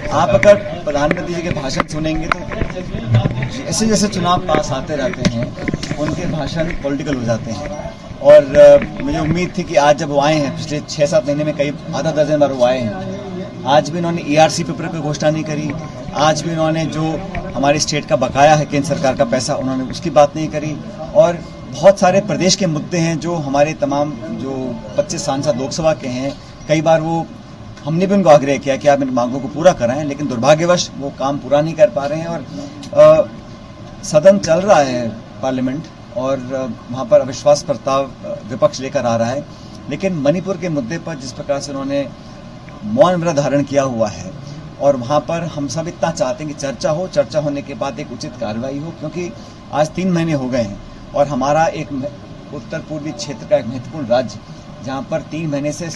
आप अगर प्रधानमंत्री जी के भाषण सुनेंगे तो जैसे जैसे चुनाव पास आते रहते हैं उनके भाषण पॉलिटिकल हो जाते हैं। और मुझे उम्मीद थी कि आज जब वो आए हैं, पिछले 6-7 महीने में कई आधा दर्जन बार वो आए हैं, आज भी इन्होंने ERC पेपर की घोषणा नहीं करी। आज भी इन्होंने जो हमारे स्टेट का बकाया है केंद्र सरकार का पैसा, उन्होंने उसकी बात नहीं करी। और बहुत सारे प्रदेश के मुद्दे हैं जो हमारे तमाम जो 25 सांसद लोकसभा के हैं, कई बार वो हमने भी उनको आग्रह किया कि आप इन मांगों को पूरा कराएं, लेकिन दुर्भाग्यवश वो काम पूरा नहीं कर पा रहे हैं। और सदन चल रहा है पार्लियामेंट, और वहाँ पर अविश्वास प्रस्ताव विपक्ष लेकर आ रहा है, लेकिन मणिपुर के मुद्दे पर जिस प्रकार से उन्होंने मौन व्रत धारण किया हुआ है, और वहाँ पर हम सब इतना चाहते हैं कि चर्चा हो, चर्चा होने के बाद एक उचित कार्रवाई हो, क्योंकि आज 3 महीने हो गए हैं और हमारा एक उत्तर पूर्वी क्षेत्र का एक महत्वपूर्ण राज्य, जहाँ पर 3 महीने से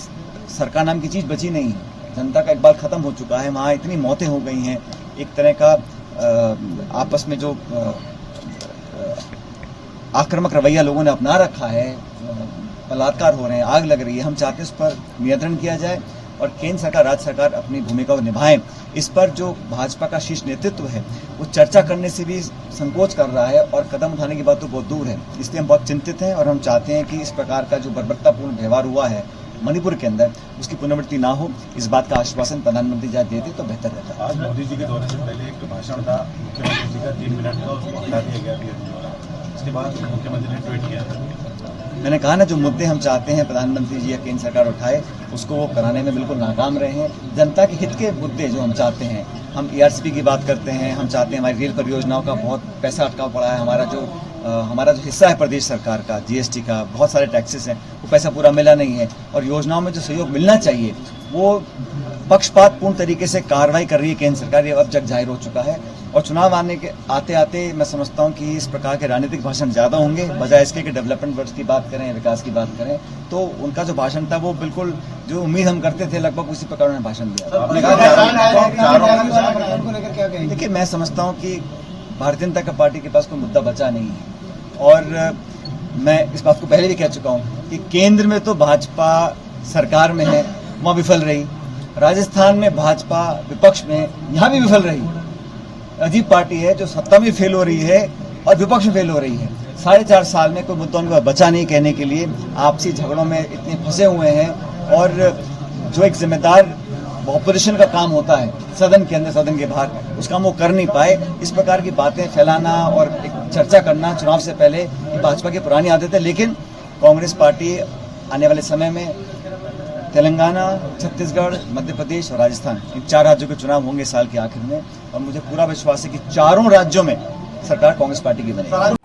सरकार नाम की चीज़ बची नहीं है, जनता का इकबाल खत्म हो चुका है। वहाँ इतनी मौतें हो गई हैं, एक तरह का आपस में जो आक्रामक रवैया लोगों ने अपना रखा है, बलात्कार हो रहे हैं, आग लग रही है। हम चाहते हैं उस पर नियंत्रण किया जाए और केंद्र सरकार, राज्य सरकार अपनी भूमिका को निभाएं। इस पर जो भाजपा का शीर्ष नेतृत्व है वो चर्चा करने से भी संकोच कर रहा है और कदम उठाने की बात तो बहुत दूर है। इसलिए हम बहुत चिंतित हैं और हम चाहते हैं कि इस प्रकार का जो बर्बरतापूर्ण व्यवहार हुआ है मणिपुर के अंदर, उसकी पुनरावृत्ति ना हो। इस बात का आश्वासन प्रधानमंत्री जी देते तो बेहतर रहता। आज मोदी जी के दौरे से पहले एक भाषण था मुख्यमंत्री जी का 3 मिनट का, उसको हटा दिया गया। इसके बाद मुख्यमंत्री ने ट्वीट किया था। मैंने कहा ना, जो मुद्दे हम चाहते हैं प्रधानमंत्री जी या केंद्र सरकार उठाए, उसको वो कराने में बिल्कुल नाकाम रहे हैं। जनता के हित के मुद्दे जो हम चाहते हैं, हम ERCP की बात करते हैं, हम चाहते हैं हमारी रेल परियोजनाओं का बहुत पैसा अटका पड़ा है, हमारा जो हिस्सा है प्रदेश सरकार का GST का, बहुत सारे टैक्सेस हैं, वो पैसा पूरा मिला नहीं है। और योजनाओं में जो सहयोग मिलना चाहिए वो पक्षपातपूर्ण तरीके से कार्रवाई कर रही है केंद्र सरकार, ये अब जग जाहिर हो चुका है। और चुनाव आते आते मैं समझता हूं कि इस प्रकार के राजनीतिक भाषण ज़्यादा होंगे, बजाय इसके कि डेवलपमेंट वर्ड्स की बात करें, विकास की बात करें। तो उनका जो भाषण था वो बिल्कुल जो उम्मीद हम करते थे लगभग उसी प्रकार उन्होंने भाषण दिया। देखिए, मैं समझता हूँ कि भारतीय जनता पार्टी के पास कोई मुद्दा बचा नहीं है, और मैं इस बात को पहले भी कह चुका हूँ कि केंद्र में तो भाजपा सरकार में है, वहाँ विफल रही। राजस्थान में भाजपा विपक्ष में, यहाँ भी विफल रही। अजीब पार्टी है जो सत्ता में फेल हो रही है और विपक्ष में फेल हो रही है। 4.5 साल में कोई मुद्दा उनका बचा नहीं कहने के लिए, आपसी झगड़ों में इतने फंसे हुए हैं। और जो एक जिम्मेदार ऑपोजिशन का काम होता है सदन के अंदर, सदन के बाहर, उस काम वो कर नहीं पाए। इस प्रकार की बातें फैलाना और एक चर्चा करना चुनाव से पहले, भाजपा की पुरानी आदत है। लेकिन कांग्रेस पार्टी आने वाले समय में तेलंगाना, छत्तीसगढ़, मध्य प्रदेश और राजस्थान, इन 4 राज्यों के चुनाव होंगे साल के आखिर में, और मुझे पूरा विश्वास है कि चारों राज्यों में सरकार कांग्रेस पार्टी की बनेगी।